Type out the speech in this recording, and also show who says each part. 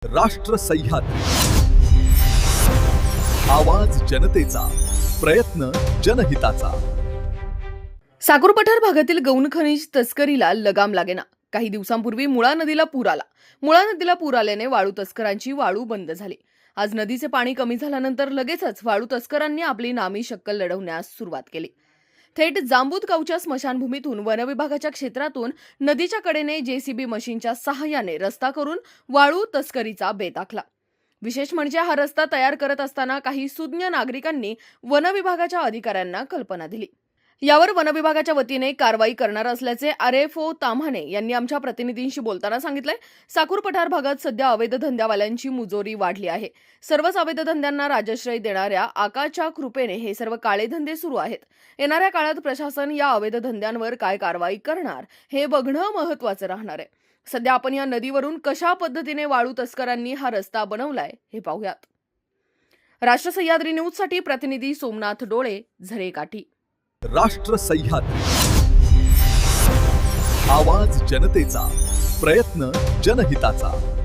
Speaker 1: राष्ट्र सह्याद्री, आवाज जनतेचा, प्रयत्न जनहिताचा.
Speaker 2: साकूर पठार भागातील गौण खनिज तस्करीला लगाम लागेना. काही दिवसांपूर्वी मुळा नदीला पूर आला. मुळा नदीला पूर आल्याने वाळू तस्करांची वाळू बंद झाली. आज नदीचे पाणी कमी झाल्यानंतर लगेचच वाळू तस्करांनी आपली नामी शक्कल लढवण्यास सुरुवात केली. थेट जांबूत गावच्या स्मशानभूमीतून वनविभागाच्या क्षेत्रातून नदीच्या कडेने जेसीबी मशीनच्या सहाय्याने रस्ता करून वाळू तस्करीचा बेत आखला. विशेष म्हणजे हा रस्ता तयार करत असताना काही सुज्ञ नागरिकांनी वनविभागाच्या अधिकाऱ्यांना कल्पना दिली. यावर वनविभागाच्या वतीने कारवाई करणार असल्याचे RFO ताम्हाणे यांनी आमच्या प्रतिनिधींशी बोलताना सांगितले. साकूर पठार भागात सध्या अवैध धंद्यावाल्यांची मुजोरी वाढली आहे. सर्वच अवैध धंद्यांना राजश्रय देणाऱ्या आकाच्या कृपेने हे सर्व काळे धंदे सुरू आहेत. येणाऱ्या काळात प्रशासन या अवैध धंद्यांवर काय कारवाई करणार हे बघणं महत्त्वाचं राहणार आहे. सध्या आपण या नदीवरून कशा पद्धतीने वाळू तस्करांनी हा रस्ता बनवलाय हे पाहूयात. राष्ट्र सह्याद्री न्यूजसाठी प्रतिनिधी सोमनाथ डोळे, झरेकाठी.
Speaker 1: राष्ट्र सह्याद्री, आवाज जनतेचा, प्रयत्न जनहिताचा.